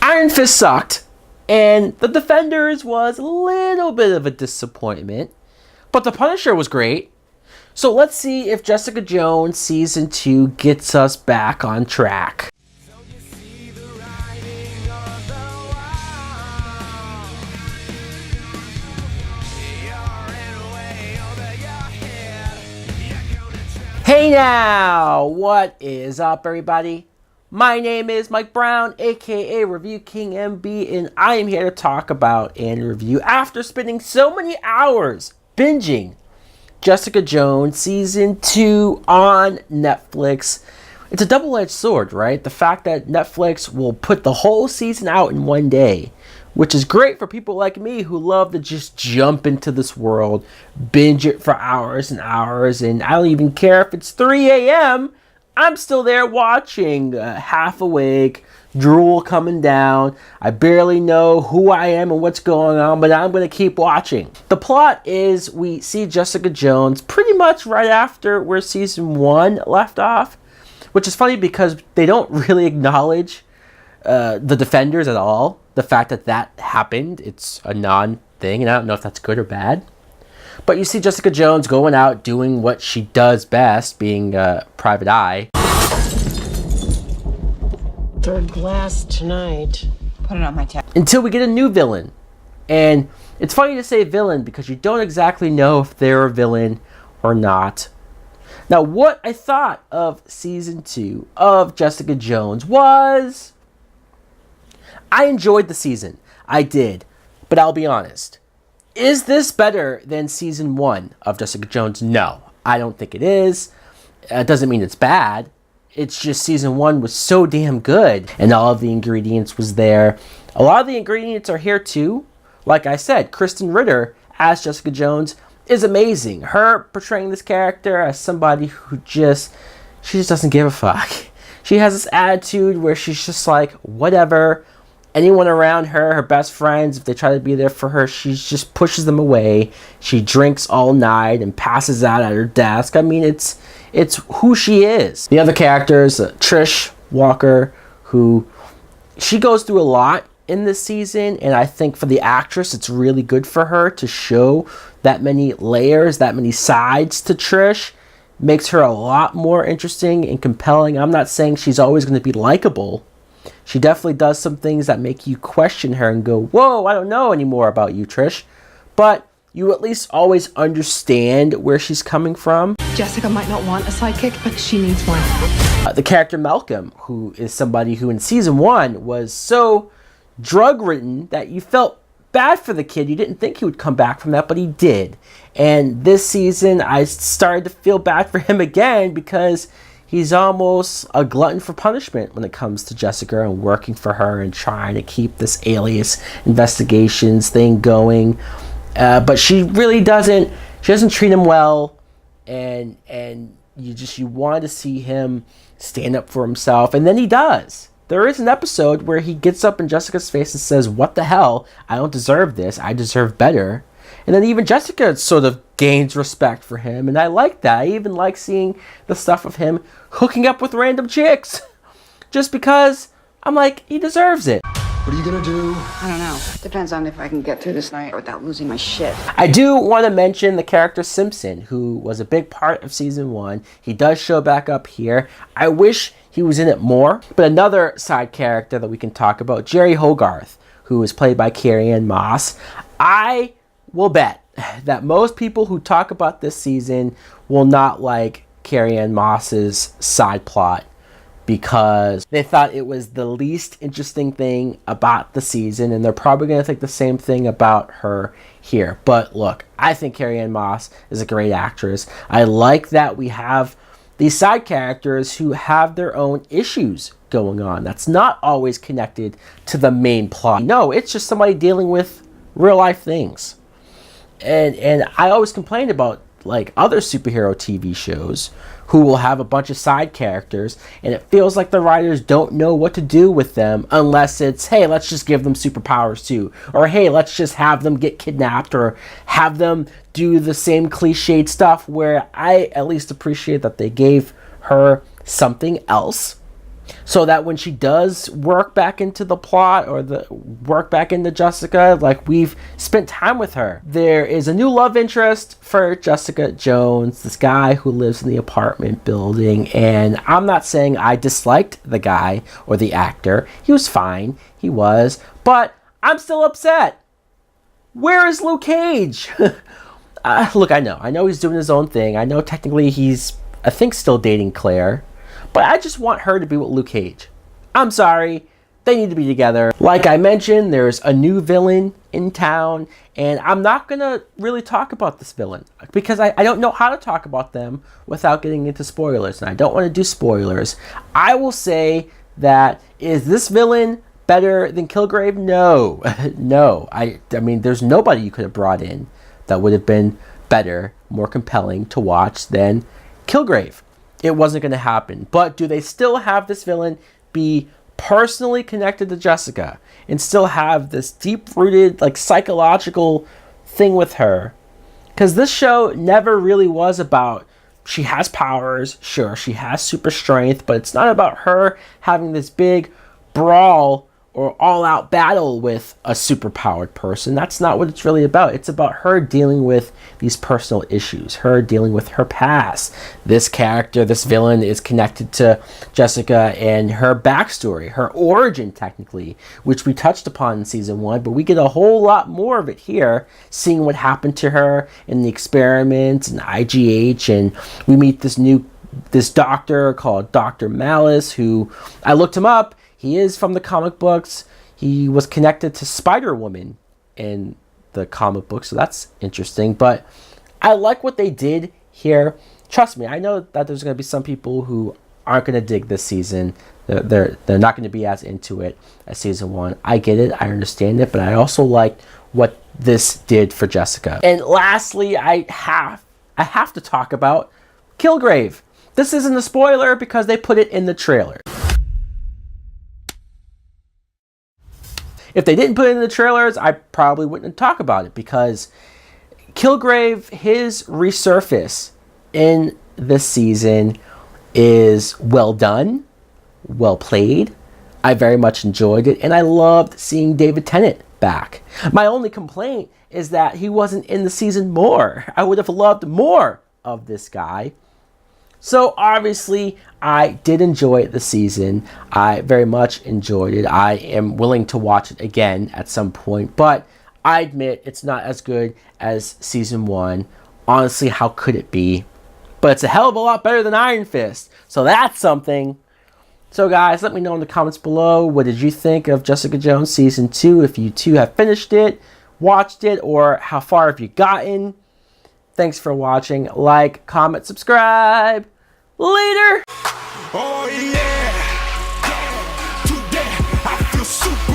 Iron Fist sucked, and The Defenders was a little bit of a disappointment, but The Punisher was great. So let's see if Jessica Jones Season 2 gets us back on track. Hey now, what is up everybody? My name is Mike Brown, aka ReviewKingMB, and I am here to talk about and review, after spending so many hours binging Jessica Jones Season 2 on Netflix. It's a double-edged sword, right? The fact that Netflix will put the whole season out in one day, which is great for people like me who love to just jump into this world, binge it for hours and hours, and I don't even care if it's 3 a.m., I'm still there watching, half awake, drool coming down. I barely know who I am and what's going on, but I'm going to keep watching. The plot is we see Jessica Jones pretty much right after where Season 1 left off, which is funny because they don't really acknowledge the Defenders at all. The fact that happened, it's a non-thing, and I don't know if that's good or bad. But you see Jessica Jones going out doing what she does best, being Private Eye. Third glass tonight. Put it on my tab. Until we get a new villain. And it's funny to say villain because you don't exactly know if they're a villain or not. Now, what I thought of Season 2 of Jessica Jones was... I enjoyed the season. I did. But I'll be honest. Is this better than Season 1 of Jessica Jones? No. I don't think it is. It doesn't mean it's bad. It's just Season 1 was so damn good. And all of the ingredients was there. A lot of the ingredients are here too. Like I said, Kristen Ritter as Jessica Jones is amazing. Her portraying this character as somebody who she just doesn't give a fuck. She has this attitude where she's just like, whatever. Anyone around her, her best friends, if they try to be there for her, she just pushes them away. She drinks all night and passes out at her desk. I mean, it's who she is. The other characters, Trish Walker, who she goes through a lot in this season, and I think for the actress, it's really good for her to show that many layers, that many sides to Trish. Makes her a lot more interesting and compelling. I'm not saying she's always going to be likable. She definitely does some things that make you question her and go, whoa, I don't know anymore about you, Trish. But you at least always understand where she's coming from. Jessica might not want a sidekick, but she needs one. The character Malcolm, who is somebody who in Season 1 was so drug-ridden that you felt bad for the kid. You didn't think he would come back from that, but he did. And this season, I started to feel bad for him again because he's almost a glutton for punishment when it comes to Jessica and working for her and trying to keep this alias investigations thing going. But she really doesn't treat him well, and you want to see him stand up for himself, and then he does. There is an episode where he gets up in Jessica's face and says, what the hell? I don't deserve this. I deserve better. And then even Jessica sort of gains respect for him, and I like that. I even like seeing the stuff of him hooking up with random chicks. Just because I'm like, he deserves it. What are you gonna do? I don't know. Depends on if I can get through this night without losing my shit. I do want to mention the character Simpson, who was a big part of Season 1. He does show back up here. I wish he was in it more. But another side character that we can talk about, Jerry Hogarth, who is played by Carrie-Anne Moss. I will bet that most people who talk about this season will not like Carrie-Anne Moss's side plot because they thought it was the least interesting thing about the season, and they're probably going to think the same thing about her here. But look, I think Carrie-Anne Moss is a great actress. I like that we have these side characters who have their own issues going on. That's not always connected to the main plot. No, it's just somebody dealing with real life things. And I always complain about like other superhero TV shows who will have a bunch of side characters, and it feels like the writers don't know what to do with them unless it's, hey, let's just give them superpowers too, or hey, let's just have them get kidnapped, or have them do the same cliched stuff, where I at least appreciate that they gave her something else so that when she does work back into the plot or the work back into Jessica, like, we've spent time with her. There is a new love interest for Jessica Jones, this guy who lives in the apartment building, and I'm not saying I disliked the guy or the actor. He was fine, he was, but I'm still upset. Where is Luke Cage? Look, I know he's doing his own thing. I know technically he's, I think, still dating Claire, but I just want her to be with Luke Cage. I'm sorry, they need to be together. Like I mentioned, there's a new villain in town, and I'm not gonna really talk about this villain because I don't know how to talk about them without getting into spoilers, and I don't want to do spoilers. I will say that, is this villain better than Kilgrave? No. No. I mean, there's nobody you could have brought in that would have been better, more compelling to watch than Kilgrave. It wasn't going to happen. But do they still have this villain be personally connected to Jessica and still have this deep-rooted, like, psychological thing with her? Because this show never really was about, she has powers, sure, she has super strength, but it's not about her having this big brawl or all-out battle with a superpowered person. That's not what it's really about. It's about her dealing with these personal issues, her dealing with her past. This character, this villain, is connected to Jessica and her backstory, her origin, technically, which we touched upon in season 1, but we get a whole lot more of it here, seeing what happened to her in the experiments and IGH, and we meet this doctor called Dr. Malice, who, I looked him up. He is from the comic books. He was connected to Spider-Woman in the comic book, so that's interesting. But I like what they did here. Trust me, I know that there's going to be some people who aren't going to dig this season. They're not going to be as into it as season 1. I get it. I understand it. But I also like what this did for Jessica. And lastly, I have to talk about Kilgrave. This isn't a spoiler because they put it in the trailer. If they didn't put it in the trailers, I probably wouldn't talk about it, because Kilgrave, his resurface in this season is well done, well played. I very much enjoyed it, and I loved seeing David Tennant back. My only complaint is that he wasn't in the season more. I would have loved more of this guy. So obviously, I did enjoy the season. I very much enjoyed it. I am willing to watch it again at some point, but I admit it's not as good as season 1. Honestly, how could it be? But it's a hell of a lot better than Iron Fist, so that's something. So guys, let me know in the comments below, what did you think of Jessica Jones season 2? If you too have finished it, watched it, or how far have you gotten? Thanks for watching. Like, comment, subscribe. Later. Oh yeah. Today I feel super.